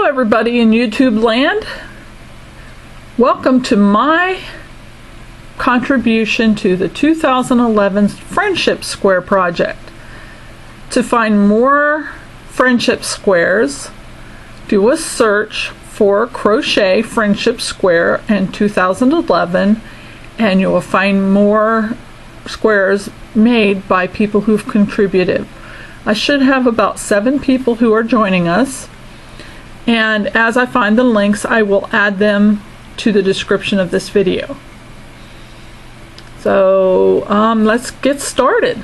everybody in YouTube land. Welcome to my contribution to the 2011 Friendship Square project. To find more friendship squares, do a search for Crochet Friendship Square in 2011 and you will find more squares made by people who've contributed. I should have about 7 people who are joining us, and as I find the links I will add them to the description of this video. So let's get started.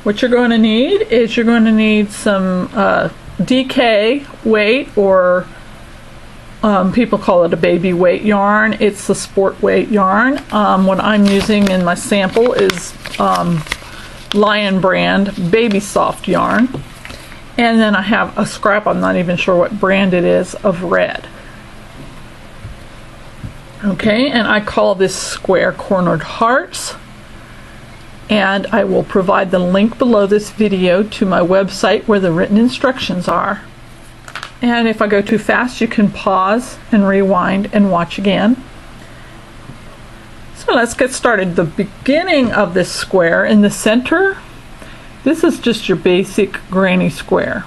What you're going to need is you're going to need some DK weight, or people call it a baby weight yarn. It's the sport weight yarn. What I'm using in my sample is Lion brand baby soft yarn, and then I have a scrap, I'm not even sure what brand it is, of red. Okay, and I call this square cornered hearts, and I will provide the link below this video to my website where the written instructions are. And if I go too fast, you can pause and rewind and watch again. So let's get started. The beginning of this square in the center, this is just your basic granny square.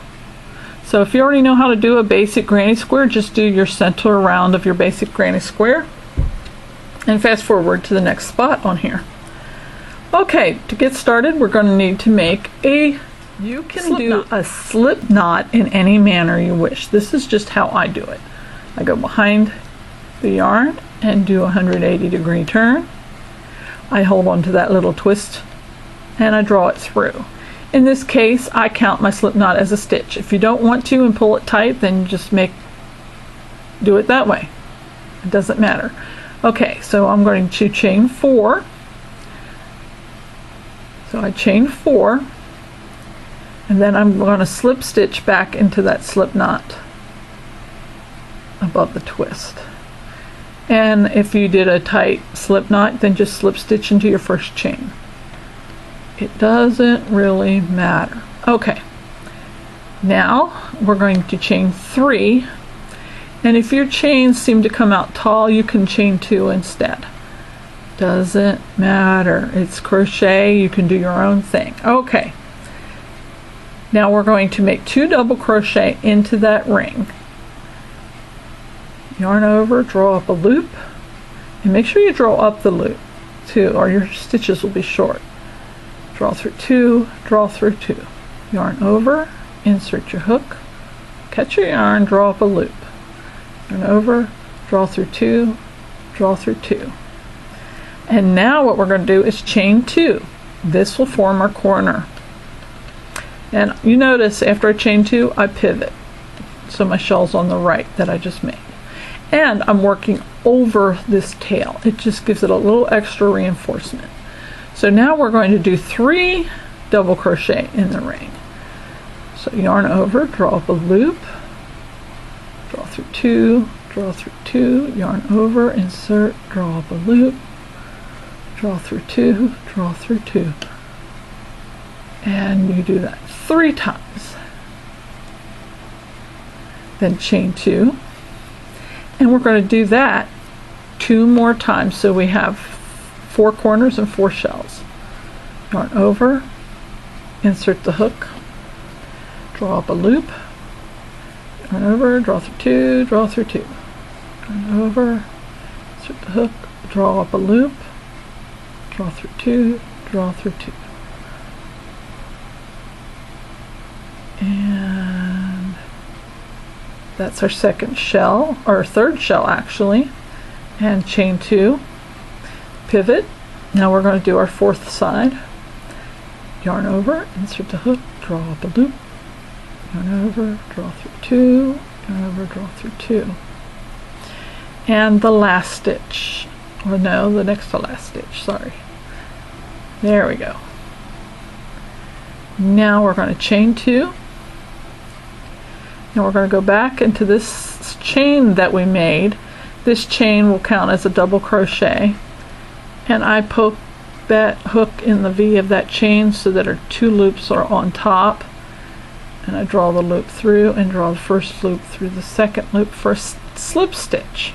So if you already know how to do a basic granny square, just do your center round of your basic granny square and fast forward to the next spot on here. Okay, to get started we're going to need to make a a slip knot in any manner you wish. This is just how I do it. I go behind the yarn and do a 180-degree turn. I hold on to that little twist and I draw it through. In this case I count my slip knot as a stitch. If you don't want to and pull it tight, then just do it that way. It doesn't matter. Okay, so I'm going to chain 4. So I chain 4, and then I'm going to slip stitch back into that slip knot above the twist. And if you did a tight slip knot, then just slip stitch into your first chain. It doesn't really matter. Okay, now we're going to chain 3, and if your chains seem to come out tall, you can chain 2 instead. Doesn't matter. It's crochet. You can do your own thing. Okay. Now we're going to make 2 double crochet into that ring. Yarn over, draw up a loop, and make sure you draw up the loop too, or your stitches will be short. Draw through 2, draw through 2. Yarn over, insert your hook, catch your yarn, draw up a loop. Yarn over, draw through 2, draw through 2. And now what we're going to do is chain 2. This will form our corner. And you notice after I chain 2, I pivot. So my shell's on the right that I just made. And I'm working over this tail. It just gives it a little extra reinforcement. So now we're going to do 3 double crochet in the ring. So yarn over, draw up a loop, draw through 2, draw through 2, yarn over, insert, draw up a loop, draw through 2, draw through 2. And you do that 3 times. Then chain 2. And we're going to do that 2 more times, so we have 4 corners and 4 shells. Yarn over, insert the hook, draw up a loop, yarn over, draw through 2, draw through 2. Yarn over, insert the hook, draw up a loop, draw through 2, draw through 2. And that's our second shell, or third shell actually, and chain 2, pivot. Now we're going to do our 4th side. Yarn over, insert the hook, draw up a loop, yarn over, draw through 2, yarn over, draw through 2. And the last stitch, or no, the next to last stitch, sorry. There we go. Now we're going to chain 2. Now we're going to go back into this chain that we made. This chain will count as a double crochet, and I poke that hook in the V of that chain so that our 2 loops are on top, and I draw the loop through and draw the first loop through the second loop for a slip stitch.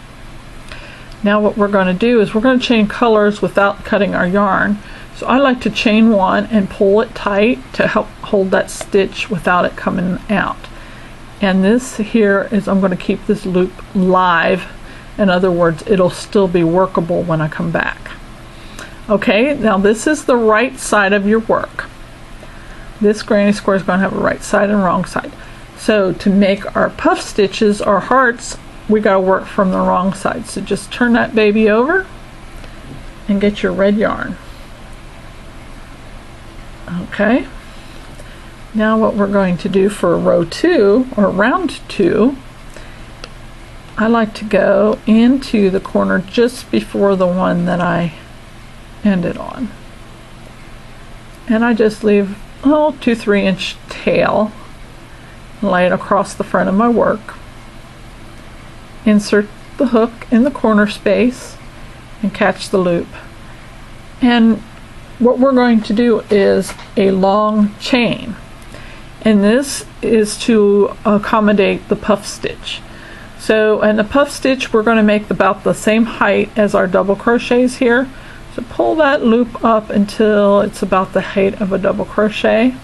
Now what we're going to do is we're going to chain colors without cutting our yarn. So I like to chain one and pull it tight to help hold that stitch without it coming out. And this here is, I'm going to keep this loop live. In other words, it'll still be workable when I come back. Okay, now this is the right side of your work. This granny square is going to have a right side and wrong side. So to make our puff stitches, our hearts, we got to work from the wrong side. So just turn that baby over and get your red yarn. Okay, now what we're going to do for row 2 or round 2, I like to go into the corner just before the one that I ended on, and I just leave a 2-3 inch tail, lay it across the front of my work, insert the hook in the corner space and catch the loop. And what we're going to do is a long chain, and this is to accommodate the puff stitch. So in the puff stitch we're going to make about the same height as our double crochets here. So pull that loop up until it's about the height of a double crochet,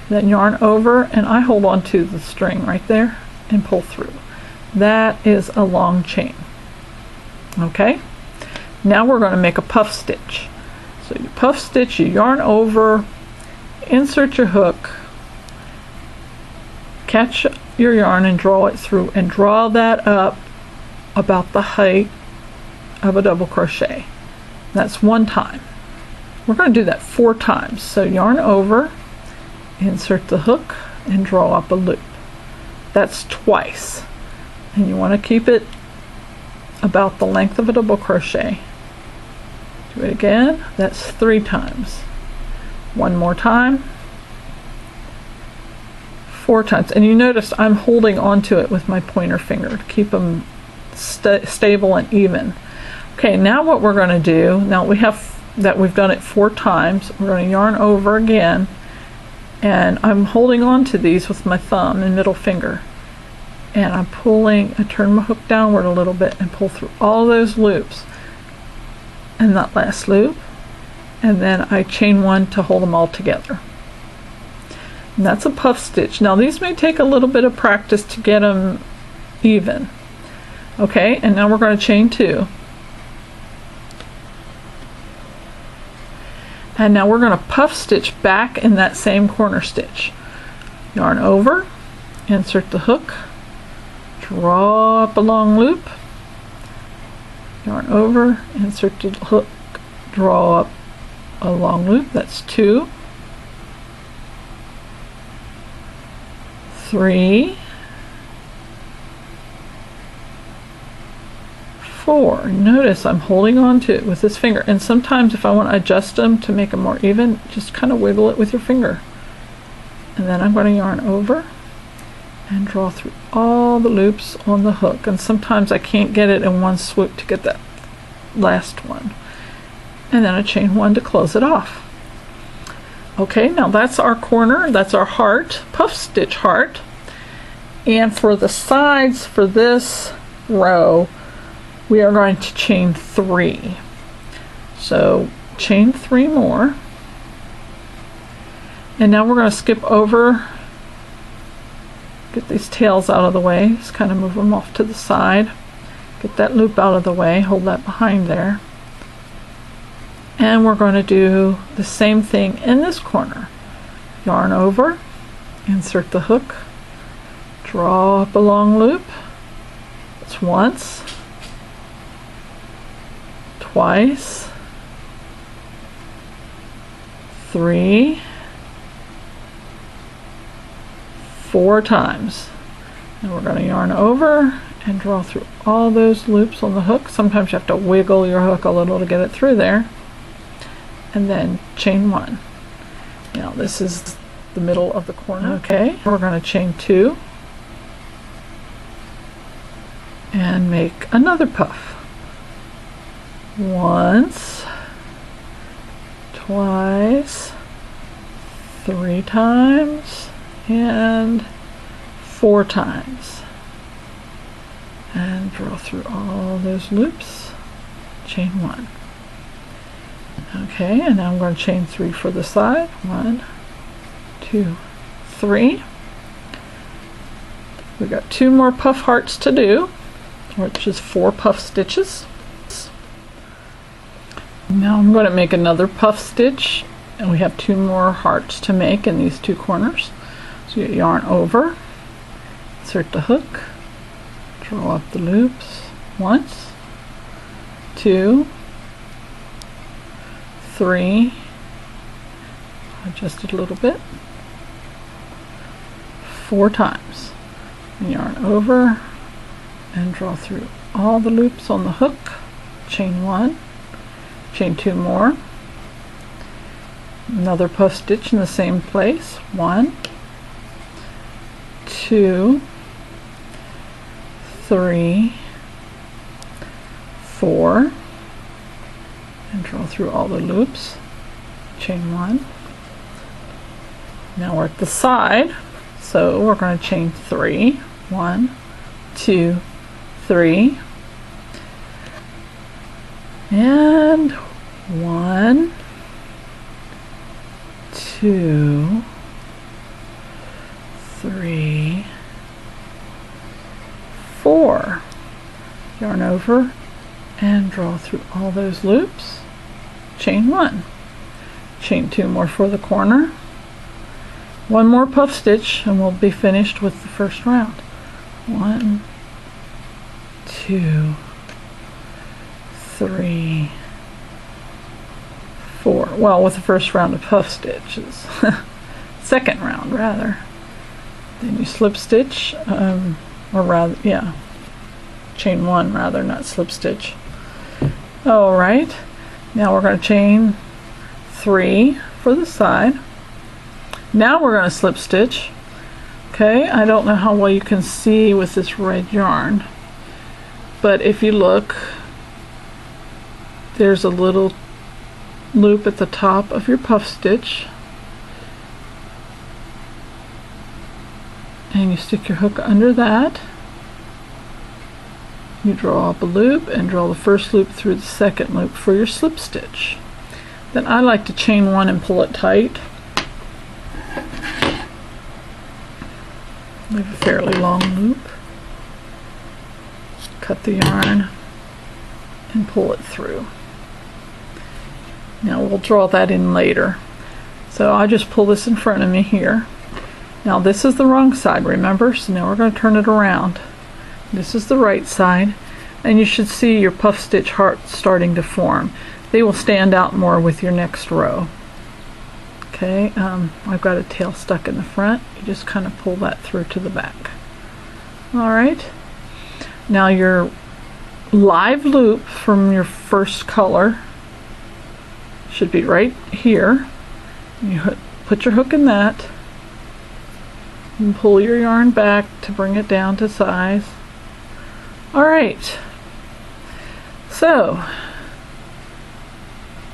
then yarn over, and I hold on to the string right there and pull through. That is a long chain. Okay, now we're going to make a puff stitch. So you puff stitch, you yarn over, insert your hook, catch your yarn and draw it through, and draw that up about the height of a double crochet. That's one time. We're going to do that 4 times. So yarn over, insert the hook, and draw up a loop. That's twice. And you want to keep it about the length of a double crochet. Do it again. That's 3 times. One more time. 4 times. And you notice I'm holding onto it with my pointer finger to keep them stable and even. Okay, now what we're going to do, now we have that we've done it 4 times, we're going to yarn over again, and I'm holding on to these with my thumb and middle finger, and I'm pulling, I turn my hook downward a little bit and pull through all those loops and that last loop, and then I chain 1 to hold them all together. And that's a puff stitch. Now these may take a little bit of practice to get them even. Okay, and now we're going to chain 2. And now we're going to puff stitch back in that same corner stitch. Yarn over, insert the hook, draw up a long loop, yarn over, insert the hook, draw up a long loop. That's 2, 3, 4. Notice I'm holding on to it with this finger, and sometimes if I want to adjust them to make them more even, just kind of wiggle it with your finger. And then I'm going to yarn over and draw through all the loops on the hook, and sometimes I can't get it in one swoop to get that last one, and then I chain 1 to close it off. Okay, now that's our corner, that's our heart, puff stitch heart. And for the sides for this row, we are going to chain 3. So chain 3 more, and now we're going to skip over, get these tails out of the way, just kind of move them off to the side, get that loop out of the way, hold that behind there, and we're going to do the same thing in this corner. Yarn over, insert the hook, draw up a long loop. It's once, twice, 3, 4 times. And we're going to yarn over and draw through all those loops on the hook. Sometimes you have to wiggle your hook a little to get it through there. And then chain 1. Now this is the middle of the corner. Okay, we're going to chain 2 and make another puff. Once, twice, 3 times, and 4 times, and draw through all those loops, chain 1. Okay, and now I'm going to chain 3 for the side. 1, 2, 3. We've got 2 more puff hearts to do, which is 4 puff stitches. Now I'm going to make another puff stitch, and we have 2 more hearts to make in these 2 corners. So you yarn over, insert the hook, draw up the loops once, 2, 3, adjust it a little bit, 4 times, and yarn over and draw through all the loops on the hook, chain 1, chain 2 more, another puff stitch in the same place, 1, 2, 3, 4, and draw through all the loops, chain 1. Now we're at the side, so we're going to chain 3, 1, 2, 3, and 1, 2, 3, 4. Yarn over and draw through all those loops, chain 1, chain 2 more for the corner, 1 more puff stitch, and we'll be finished with the first round. 1, 2, 3, 4. Well, with the first round of puff stitches. Second round, rather. Then you slip stitch, or rather, yeah, chain 1 rather, not slip stitch. Alright, now we're going to chain 3 for the side. Now we're going to slip stitch. Okay, I don't know how well you can see with this red yarn, but if you look, there's a little loop at the top of your puff stitch, and you stick your hook under that. You draw up a loop and draw the first loop through the second loop for your slip stitch. Then I like to chain 1 and pull it tight. Leave a fairly long loop, cut the yarn and pull it through. Now we'll draw that in later. So I just pull this in front of me here. Now this is the wrong side, remember? So now we're going to turn it around. This is the right side, and you should see your puff stitch hearts starting to form. They will stand out more with your next row. Okay, I've got a tail stuck in the front. You just kind of pull that through to the back. Alright, now your live loop from your first color should be right here. You put your hook in that and pull your yarn back to bring it down to size. Alright, so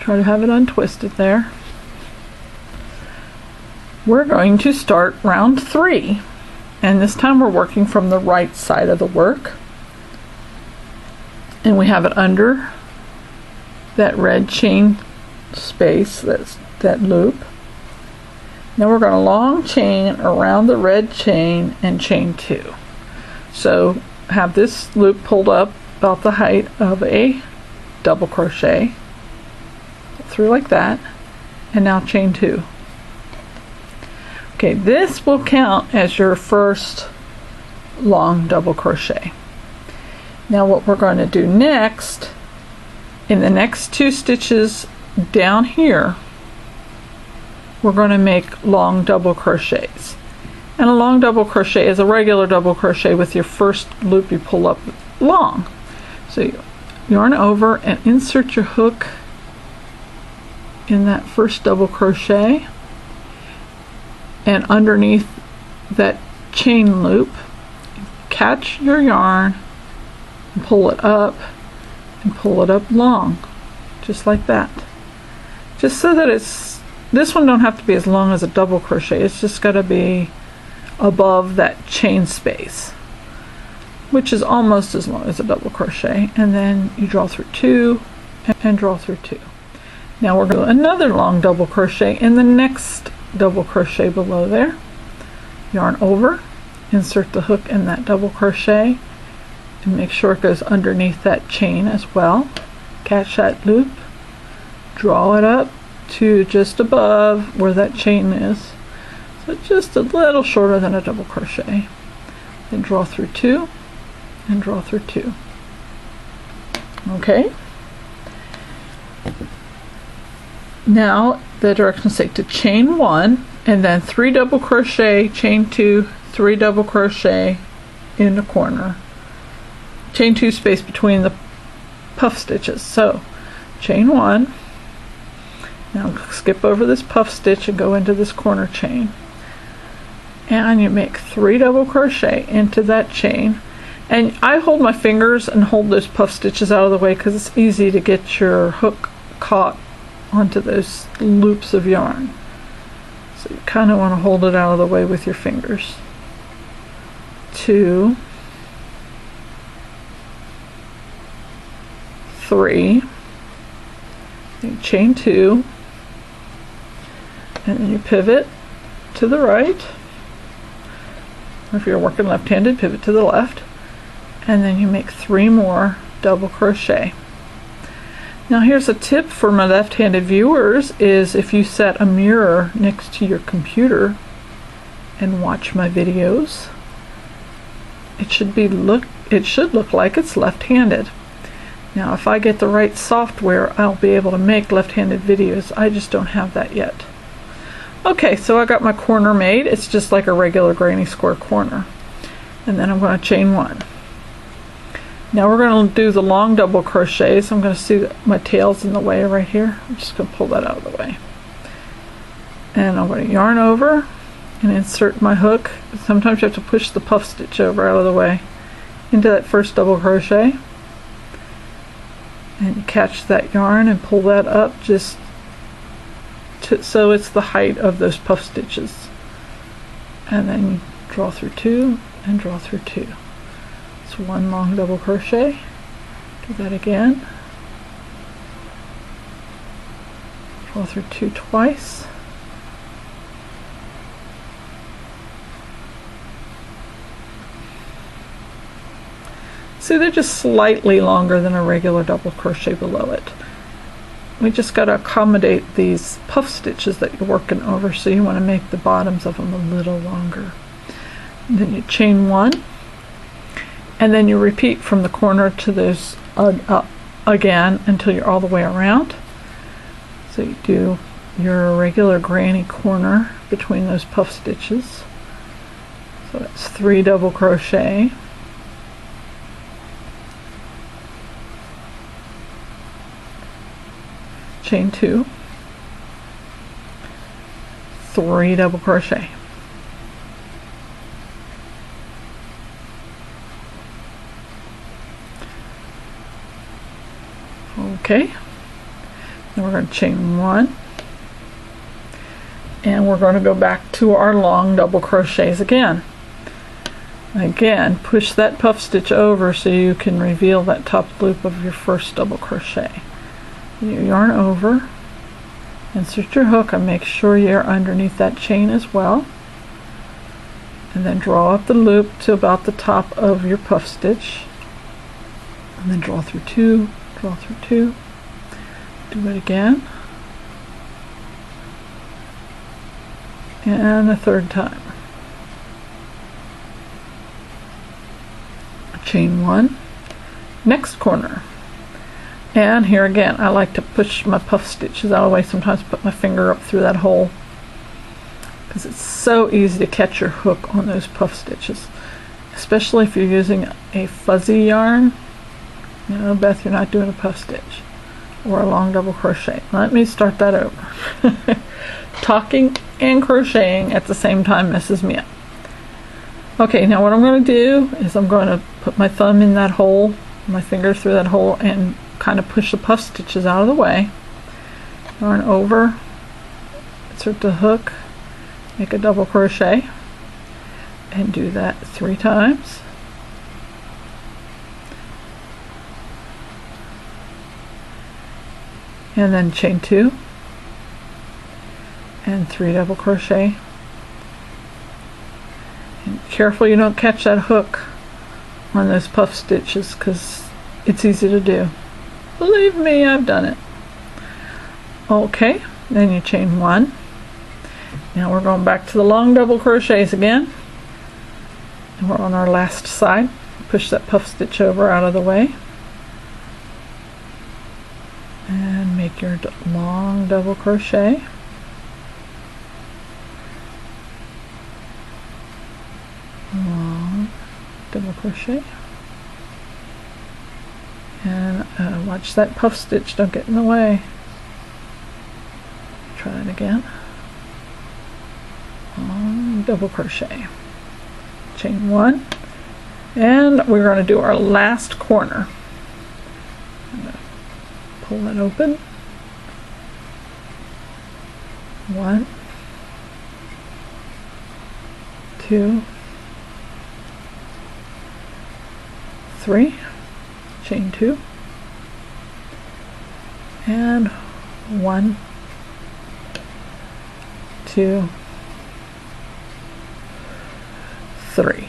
try to have it untwisted there. We're going to start round 3, and this time we're working from the right side of the work, and we have it under that red chain space, that loop. Now we're going to long chain around the red chain and chain 2. So have this loop pulled up about the height of a double crochet through like that, and now chain 2. Okay, this will count as your first long double crochet. Now what we're going to do next, in the next 2 stitches down here, we're going to make long double crochets. And a long double crochet is a regular double crochet with your first loop you pull up long. So you yarn over and insert your hook in that first double crochet, and underneath that chain loop, catch your yarn and pull it up long, just like that. Just so that this one don't have to be as long as a double crochet. It's just got to be above that chain space, which is almost as long as a double crochet, and then you draw through 2 and draw through 2. Now we're going to do another long double crochet in the next double crochet below there. Yarn over, insert the hook in that double crochet, and make sure it goes underneath that chain as well. Catch that loop, draw it up to just above where that chain is, so just a little shorter than a double crochet. Then draw through 2 and draw through 2. Okay, now the directions say to chain 1 and then 3 double crochet, chain 2, 3 double crochet in the corner, chain 2 space between the puff stitches. So chain 1, now skip over this puff stitch and go into this corner chain, and you make 3 double crochet into that chain. And I hold my fingers and hold those puff stitches out of the way because it's easy to get your hook caught onto those loops of yarn. So you kind of want to hold it out of the way with your fingers. 2, 3, then chain 2, and then you pivot to the right, or if you're working left-handed, pivot to the left, and then you make 3 more double crochet. Now here's a tip for my left-handed viewers, is if you set a mirror next to your computer and watch my videos, it should look like it's left-handed. Now if I get the right software, I'll be able to make left-handed videos. I just don't have that yet. Okay, so I got my corner made. It's just like a regular granny square corner. And then I'm going to chain 1. Now we're going to do the long double crochets. I'm going to see that my tail's in the way right here. I'm just going to pull that out of the way. And I'm going to yarn over and insert my hook. Sometimes you have to push the puff stitch over out of the way into that first double crochet. And you catch that yarn and pull that up just so it's the height of those puff stitches. And then you draw through 2 and draw through 2. It's 1 long double crochet. Do that again. Draw through 2 twice. See, they're just slightly longer than a regular double crochet below it. We just got to accommodate these puff stitches that you're working over, so you want to make the bottoms of them a little longer. And then you chain 1, and then you repeat from the corner to those again until you're all the way around. So you do your regular granny corner between those puff stitches. So that's 3 double crochet. Chain 2, 3 double crochet. Okay, then we're going to chain 1, and we're going to go back to our long double crochets again. Again, push that puff stitch over so you can reveal that top loop of your first double crochet. You yarn over, insert your hook, and make sure you're underneath that chain as well, and then draw up the loop to about the top of your puff stitch, and then draw through 2, draw through 2, do it again, and a third time. Chain 1, next corner. And here again, I like to push my puff stitches out of the way, sometimes put my finger up through that hole, because it's so easy to catch your hook on those puff stitches, especially if you're using a fuzzy yarn. You know, Beth, you're not doing a puff stitch or a long double crochet. Let me start that over. Talking and crocheting at the same time messes me up. Okay, now what I'm going to do is I'm going to put my thumb in that hole, my fingers through that hole, and kind of push the puff stitches out of the way. Yarn over, insert the hook, make a double crochet, and do that 3 times. And then chain 2 and 3 double crochet. And careful you don't catch that hook on those puff stitches, because it's easy to do. Believe me, I've done it. Okay, then you chain 1. Now we're going back to the long double crochets again, and we're on our last side. Push that puff stitch over out of the way and make your long double crochet. Long double crochet, and watch that puff stitch, don't get in the way. Try it again. Long double crochet, chain 1, and we're going to do our last corner. I'm going to pull it open. 1, 2, 3, chain 2, and 1, 2, 3.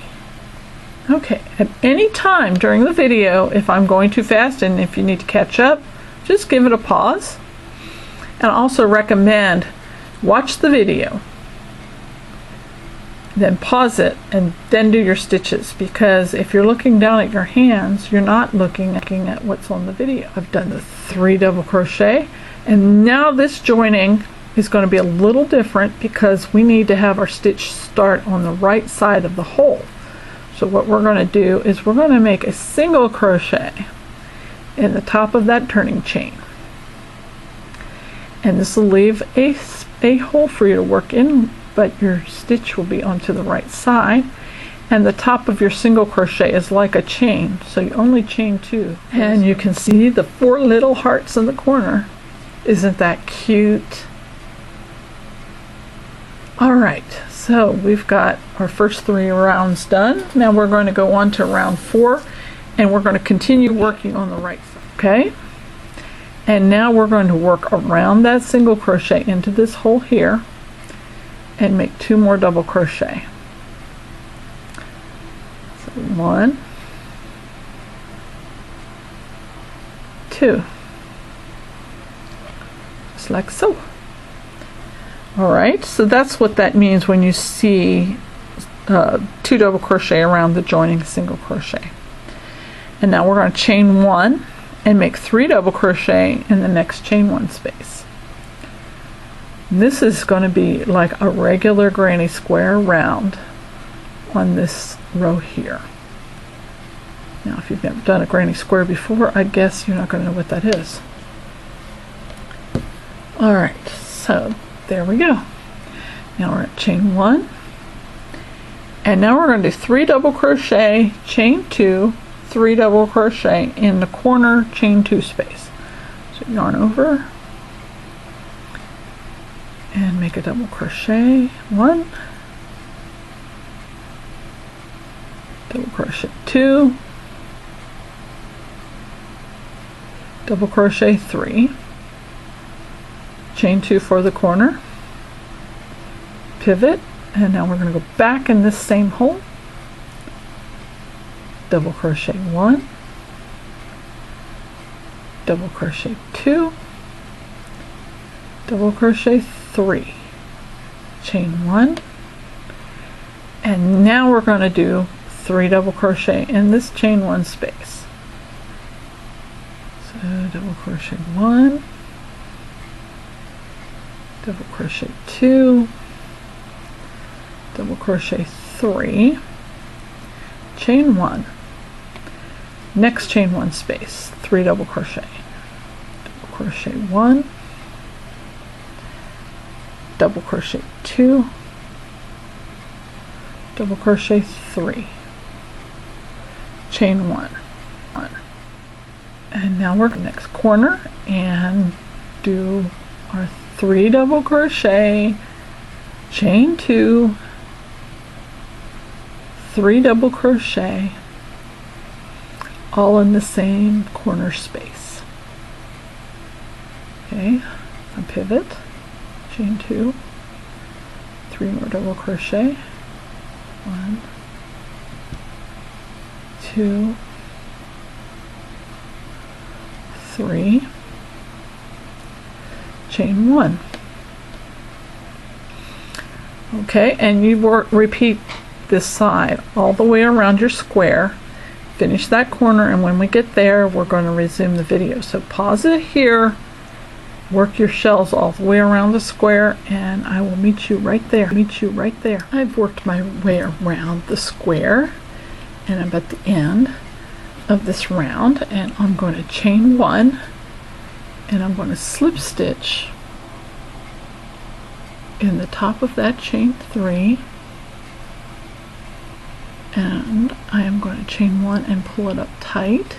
Okay, at any time during the video, if I'm going too fast and if you need to catch up, just give it a pause. And I also recommend watch the video, then pause it, and then do your stitches, because if you're looking down at your hands, you're not looking at what's on the video. I've done the 3 double crochet, and now this joining is going to be a little different because we need to have our stitch start on the right side of the hole. So what we're going to do is we're going to make a single crochet in the top of that turning chain, and this will leave a hole for you to work in, but your stitch will be onto the right side, and the top of your single crochet is like a chain, so you only chain 2. And you can see the 4 little hearts in the corner. Isn't that cute? Alright, so we've got our first 3 rounds done. Now we're going to go on to round 4, and we're going to continue working on the right side. Okay, and now we're going to work around that single crochet into this hole here and make 2 more double crochet. So 1, 2, just like so. Alright, so that's what that means when you see 2 double crochet around the joining single crochet. And now we're going to chain 1 and make 3 double crochet in the next chain 1 space. This is going to be like a regular granny square round on this row here. Now if you've never done a granny square before, I guess you're not going to know what that is. Alright, so there we go. Now we're at chain 1, and now we're going to do 3 double crochet, chain 2, 3 double crochet in the corner chain 2 space. So yarn over and make a double crochet, 1, double crochet 2, double crochet 3, chain 2 for the corner, pivot, and now we're going to go back in this same hole, double crochet 1, double crochet 2, double crochet 3, chain 1, and now we're going to do 3 double crochet in this chain 1 space. So double crochet 1, double crochet 2, double crochet 3, chain 1, next chain 1 space, 3 double crochet, double crochet 1, double crochet 2, double crochet 3, chain 1, and now we're in the next corner and do our 3 double crochet, chain 2, 3 double crochet all in the same corner space. Okay, a pivot, chain 2, 3 more double crochet, 1, 2, 3, chain 1. Okay, and you repeat this side all the way around your square. Finish that corner, and when we get there, we're going to resume the video. So pause it here, work your shells all the way around the square, and I will meet you right there. I've worked my way around the square, and I'm at the end of this round, and I'm going to chain 1, and I'm going to slip stitch in the top of that chain 3, and I am going to chain 1 and pull it up tight,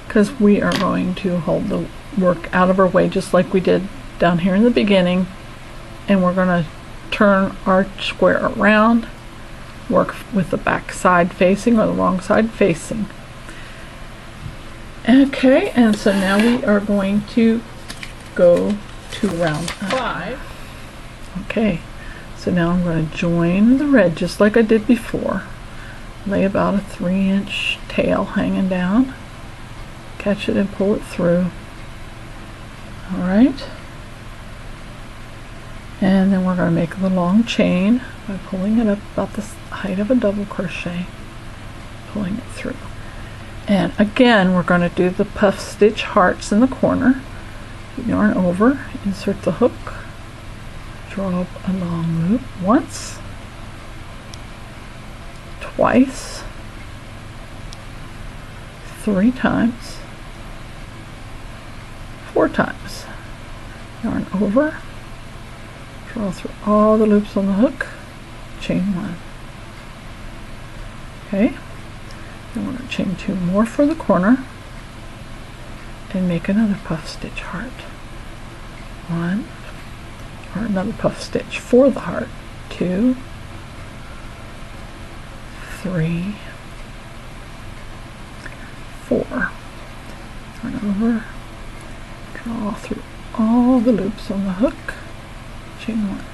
because we are going to hold the work out of our way just like we did down here in the beginning, and we're going to turn our square around, work with the back side facing or the wrong side facing. Okay, and so now we are going to go to round 5. Okay, so now I'm going to join the red just like I did before. Lay about a 3-inch tail hanging down, catch it and pull it through. Alright, and then we're going to make the long chain by pulling it up about the height of a double crochet, pulling it through. And again, we're going to do the puff stitch hearts in the corner. Yarn over, insert the hook, draw up a long loop once, twice, 3 times, 4 times. Yarn over, draw through all the loops on the hook, chain 1. Okay, then we're going to chain 2 more for the corner and make another puff stitch heart. 1, or another puff stitch for the heart. 2, 3, 4. Turn over, draw through all the loops on the hook, chain 1.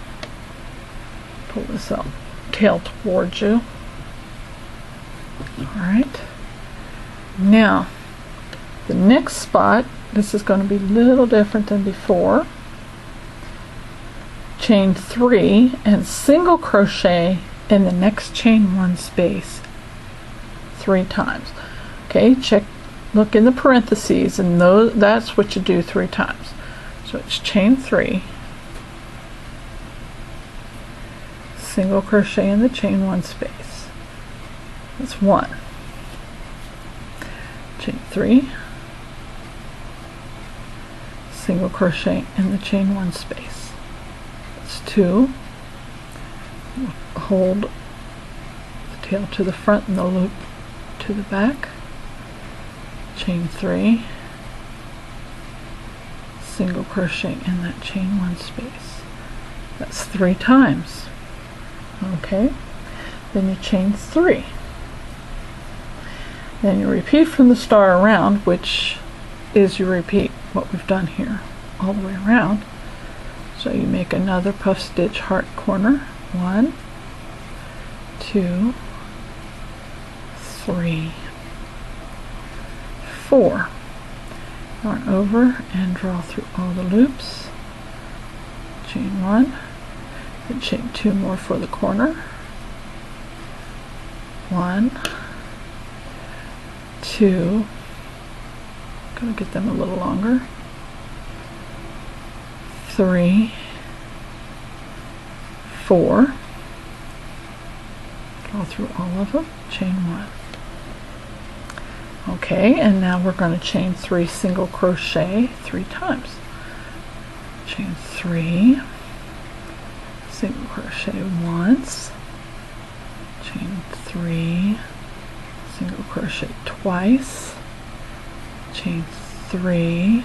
Pull this up, tail towards you. Alright, now the next spot, this is going to be a little different than before. Chain 3 and single crochet in the next chain 1 space 3 times. Okay, check, look in the parentheses, and that's what you do 3 times. So it's chain 3, single crochet in the chain 1 space. That's 1. Chain 3, single crochet in the chain 1 space. That's 2. Hold the tail to the front and the loop to the back. Chain 3, single crochet in that chain 1 space. That's 3 times. Okay, then you chain 3. Then you repeat from the star around, which is you repeat what we've done here all the way around. So you make another puff stitch heart corner. 1, 2, 3, 4. Yarn over and draw through all the loops. Chain 1, then chain 2 more for the corner. 1, 2, gonna get them a little longer. 3, 4. Draw through all of them, chain 1. Okay, and now we're going to chain 3 single crochet 3 times. Chain 3, single crochet once, chain 3, single crochet twice, chain 3,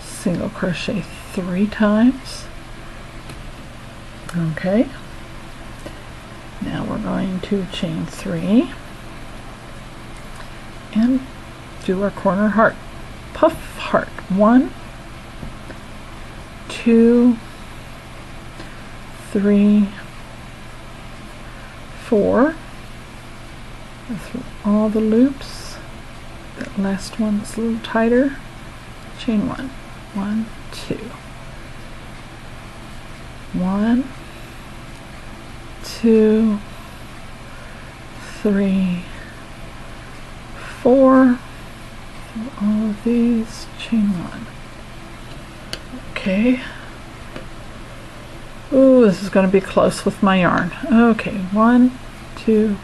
single crochet 3 times. Okay, now we're going to chain 3 and do our corner heart, puff heart. 1, 2, 3, 4. Go through all the loops. That last one is a little tighter. Chain 1. 1, 2. 1, 2, 3, 4. Through all of these, chain 1. Okay. Ooh, this is going to be close with my yarn. Okay, 1, 2,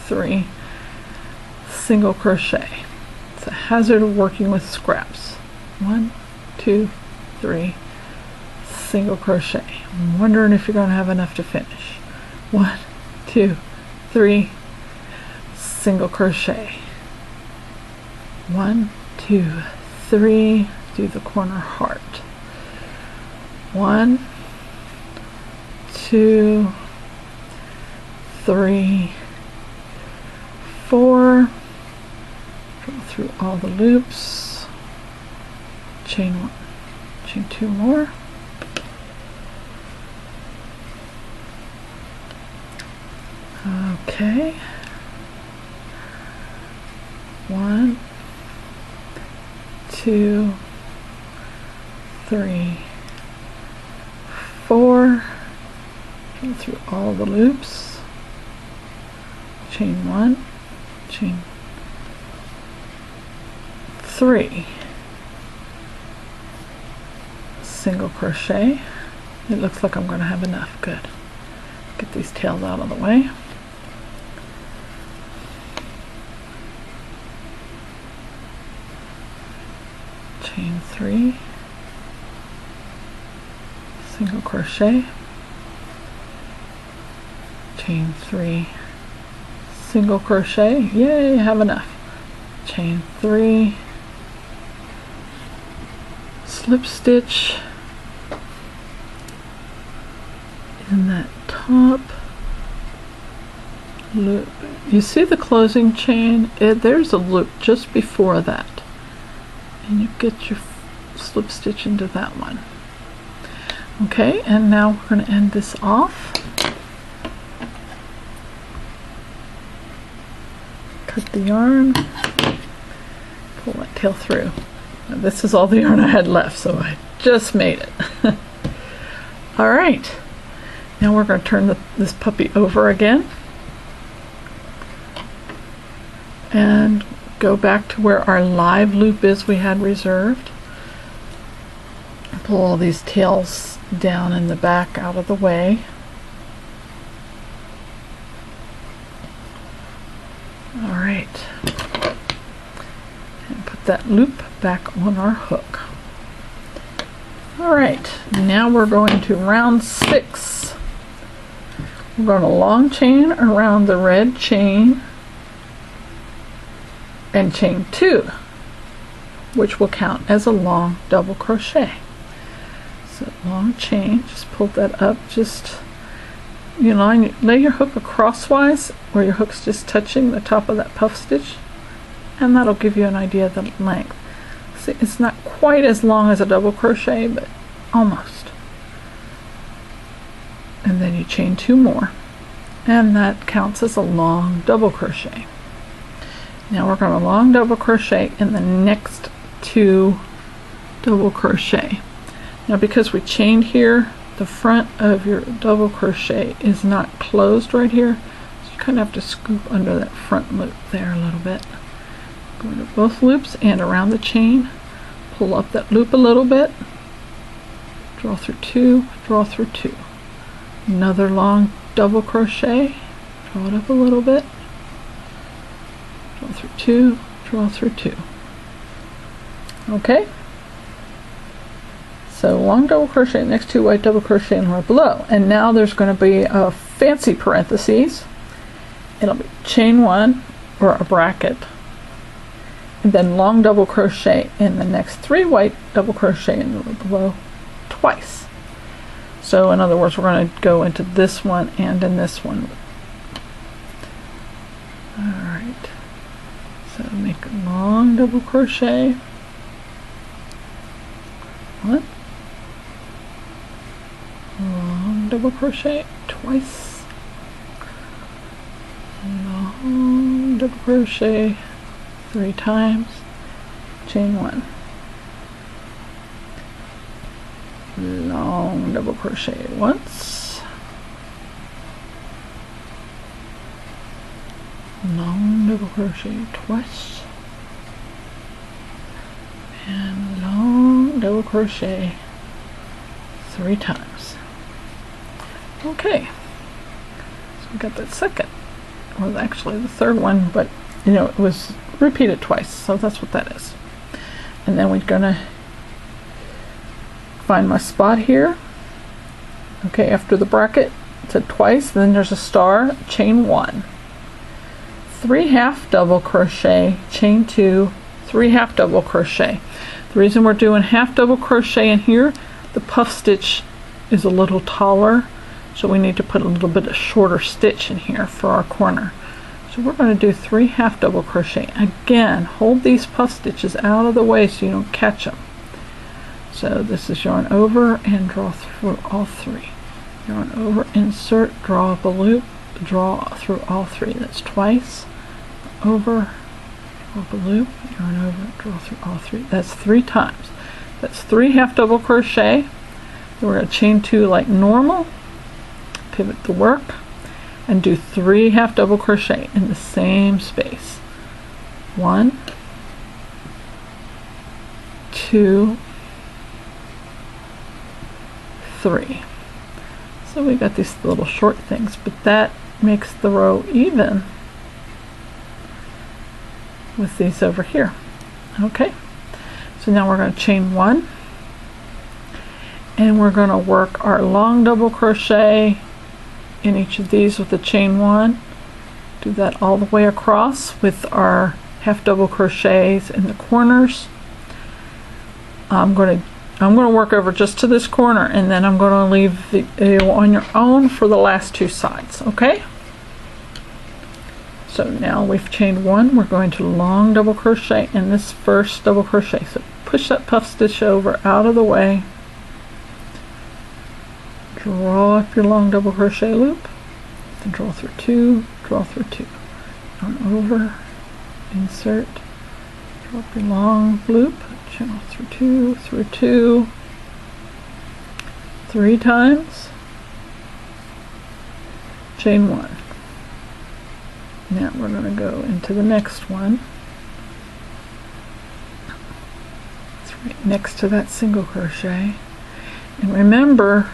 3, single crochet. It's a hazard of working with scraps. 1, 2, 3, single crochet. I'm wondering if you're going to have enough to finish. 1, 2, 3, single crochet. 1, 2, 3, do the corner heart. 1, 2, 3, 4. Go through all the loops. Chain 1, chain 2 more. Okay. 1, 2, 3, 4. Go through all the loops. Chain 1, chain 3, single crochet. It looks like I'm going to have enough. Good. Get these tails out of the way. Chain 3, single crochet, chain 3, single crochet. Yay, have enough. Chain 3, slip stitch in that top loop. You see the closing chain? There's a loop just before that, and you get your slip stitch into that one. Okay, and now we're going to end this off. Cut the yarn, pull that tail through. Now, this is all the yarn I had left, so I just made it. All right, now we're going to turn this puppy over again and go back to where our live loop is we had reserved. Pull all these tails down in the back out of the way. All right, and put that loop back on our hook. All right, now we're going to round 6. We're going to long chain around the red chain and chain 2, which will count as a long double crochet. So long chain, just pull that up, just lay your hook crosswise where your hook's just touching the top of that puff stitch, and that'll give you an idea of the length. See, it's not quite as long as a double crochet, but almost. And then you chain 2 more, and that counts as a long double crochet. Now we're going to long double crochet in the next 2 double crochet. Now because we chained here, the front of your double crochet is not closed right here, so you kind of have to scoop under that front loop there a little bit. Go to both loops and around the chain, pull up that loop a little bit, draw through 2, draw through 2. Another long double crochet, draw it up a little bit, draw through 2, draw through 2. Okay? So long double crochet, next 2 white double crochet and right below. And now there's going to be a fancy parentheses. It'll be chain 1 or a bracket, and then long double crochet in the next 3 white double crochet in the row below twice. So in other words, we're going to go into this one and in this one Alright, so make a long double crochet, one, long double crochet twice, long double crochet 3 times, chain 1, long double crochet once, long double crochet twice, and long double crochet 3 times. Okay, so we got that second, well actually the third one, but you know it was repeated twice, so that's what that is. And then we're gonna find my spot here. Okay, after the bracket it said twice, then there's a star, chain 1, 3 half double crochet, chain 2, 3 half double crochet. The reason we're doing half double crochet in here, the puff stitch is a little taller, so we need to put a little bit of shorter stitch in here for our corner. So we're going to do 3 half double crochet. Again, hold these puff stitches out of the way so you don't catch them. So this is yarn over and draw through all 3. Yarn over, insert, draw up a loop, draw through all 3. That's twice, over, draw up a loop, yarn over, draw through all 3. That's 3 times. That's 3 half double crochet. Then we're going to chain 2 like normal, pivot the work, and do 3 half double crochet in the same space. 1, 2, 3. So we got these little short things, but that makes the row even with these over here. Okay, so now we're going to chain 1, and we're going to work our long double crochet in each of these with the chain 1. Do that all the way across with our half double crochets in the corners. I'm going to work over just to this corner, and then I'm going to leave the video on your own for the last 2 sides. Okay, so now we've chained 1, we're going to long double crochet in this first double crochet. So push that puff stitch over out of the way, draw up your long double crochet loop, then draw through 2, draw through 2, yarn over, insert, draw up your long loop, channel through 2, 3 times, chain 1. Now we're going to go into the next one. It's right next to that single crochet, and remember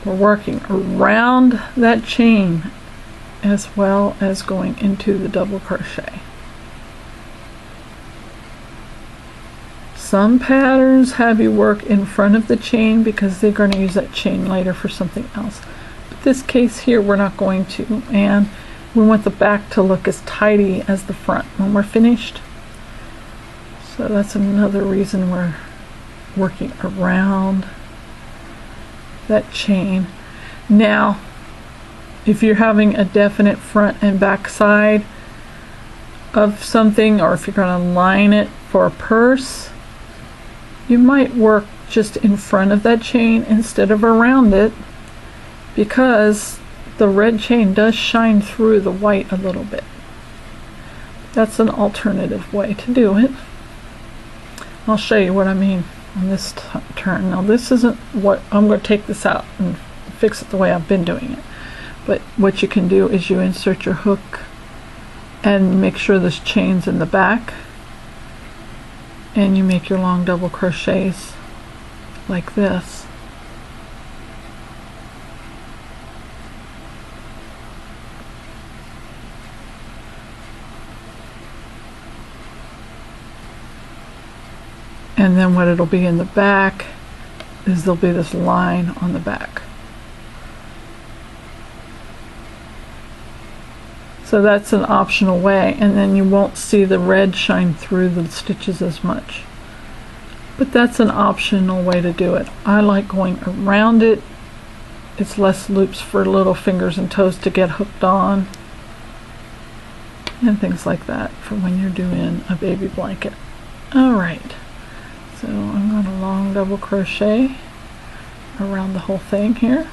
we're working around that chain as well as going into the double crochet. Some patterns have you work in front of the chain because they're going to use that chain later for something else. But this case here we're not going to, and we want the back to look as tidy as the front when we're finished. So that's another reason we're working around that chain. Now if you're having a definite front and back side of something, or if you're going to line it for a purse, you might work just in front of that chain instead of around it, because the red chain does shine through the white a little bit. That's an alternative way to do it. I'll show you what I mean on this turn. Now this isn't what I'm going to take this out and fix it the way I've been doing it, but what you can do is you insert your hook and make sure this chain's in the back, and you make your long double crochets like this. And then what it'll be in the back is there'll be this line on the back. So that's an optional way, and then you won't see the red shine through the stitches as much. But that's an optional way to do it. I like going around it. It's less loops for little fingers and toes to get hooked on. and things like that for when you're doing a baby blanket. Alright, so I'm going to long double crochet around the whole thing here.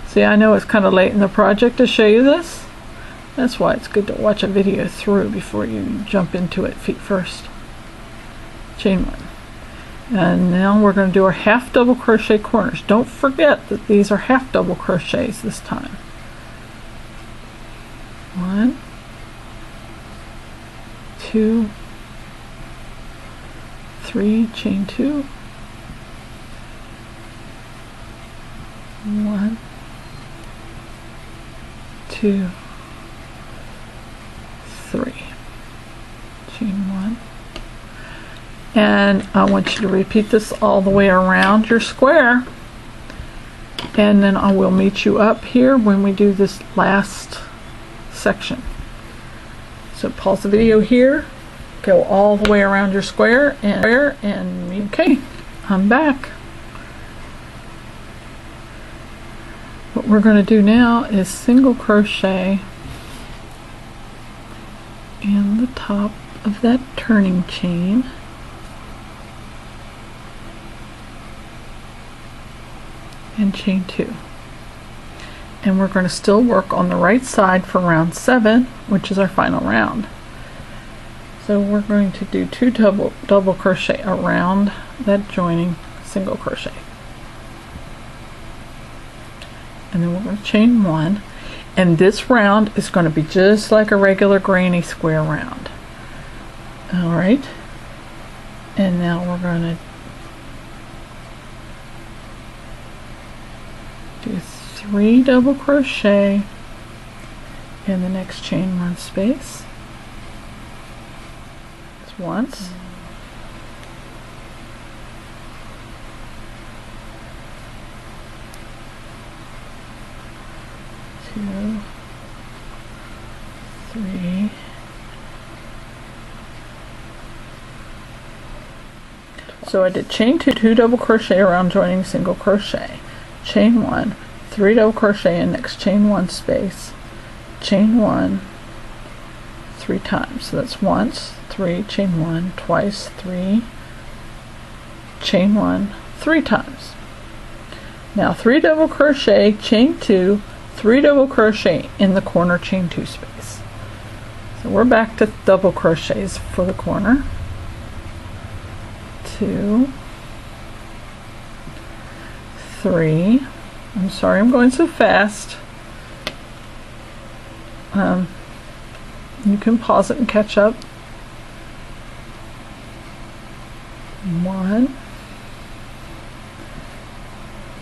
See, I know it's kind of late in the project to show you this. That's why it's good to watch a video through before you jump into it feet first. Chain one. And now we're going to do our half double crochet corners. Don't forget that these are half double crochets this time. 1, 2, 3, chain 2, 1, 2, 3, chain 1. And I want you to repeat this all the way around your square, and then I will meet you up here when we do this last section. So pause the video here, go all the way around your square, and okay, I'm back. What we're going to do now is single crochet in the top of that turning chain, and chain 2. And we're going to still work on the right side for round 7, which is our final round. So we're going to do 2 double crochet around that joining single crochet, and then we're going to chain 1, and this round is going to be just like a regular granny square round. Alright, and now we're going to do 3 double crochet in the next chain 1 space. It's once, 2, 3, so I did chain 2 double crochet around joining single crochet, chain 1, 3 double crochet in next chain 1 space, chain 1 3 times. So that's once, 3, chain 1, twice, 3, chain 1 3 times. Now 3 double crochet, chain 2, 3 double crochet in the corner chain 2 space. So we're back to double crochets for the corner. 2, 3. I'm sorry I'm going so fast. You can pause it and catch up. 1,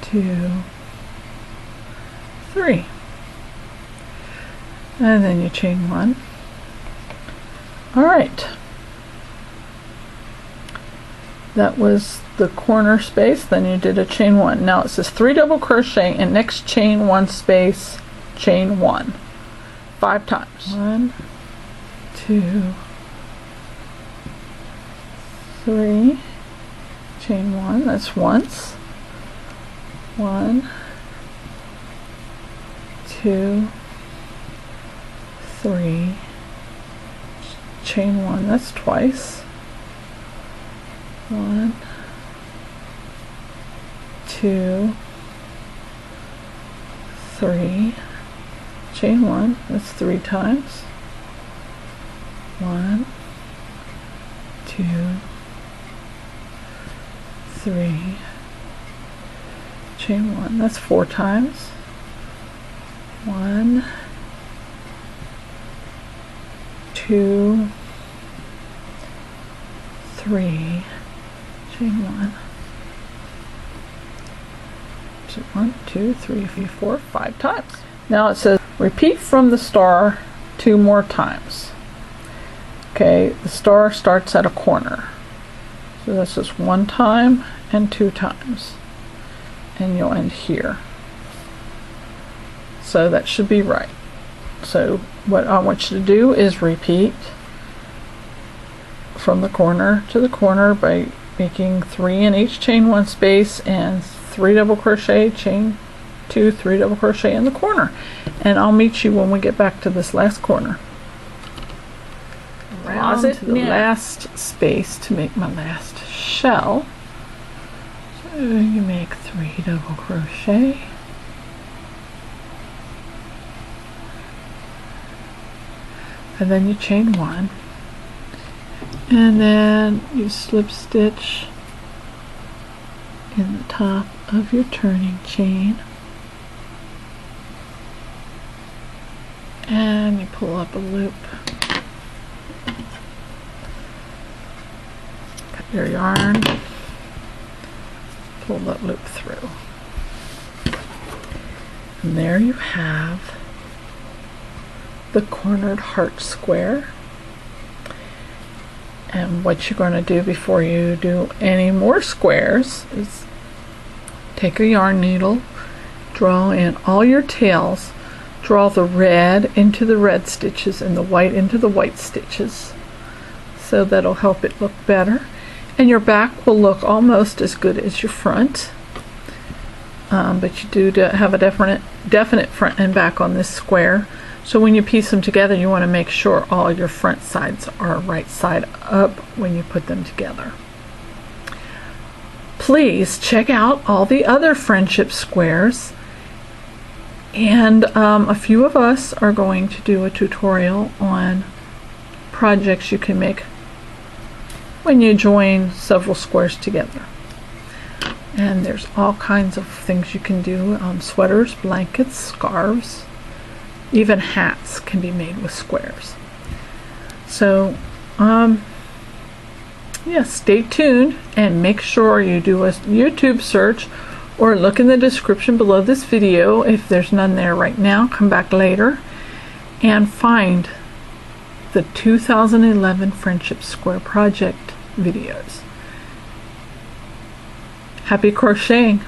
2, 3. And then you chain 1. Alright. That was the corner space, then you did a chain 1. Now it says 3 double crochet and next chain 1 space, chain 1. 5 times. 1, 2, 3, chain 1, that's once. 1, 2, 3, chain 1, that's twice. 1, 2, 3, chain 1, that's 3 times. 1, 2, 3, chain 1, that's 4 times. 1, 2, 3, chain 1. So 1, 2, 3, 4, 5 times. Now it says repeat from the star 2 more times. Okay, the star starts at a corner. So this is 1 time and 2 times. And you'll end here. So that should be right. So what I want you to do is repeat from the corner to the corner by making 3 in each chain 1 space and 3 double crochet, chain 2, 3 double crochet in the corner, and I'll meet you when we get back to this last corner. Around to the last space to make my last shell. So you make 3 double crochet, and then you chain 1, and then you slip stitch in the top of your turning chain, and you pull up a loop, cut your yarn, pull that loop through, and there you have the cornered heart square. And what you're going to do before you do any more squares is take a yarn needle, draw in all your tails, draw the red into the red stitches and the white into the white stitches, so that'll help it look better, and your back will look almost as good as your front, but you do have a definite front and back on this square. So when you piece them together, you want to make sure all your front sides are right side up when you put them together. Please check out all the other friendship squares, and a few of us are going to do a tutorial on projects you can make when you join several squares together. And there's all kinds of things you can do, sweaters, blankets, scarves, even hats can be made with squares. So yeah, stay tuned and make sure you do a YouTube search or look in the description below this video. If there's none there right now, come back later and find the 2011 Friendship Square Project videos. Happy crocheting!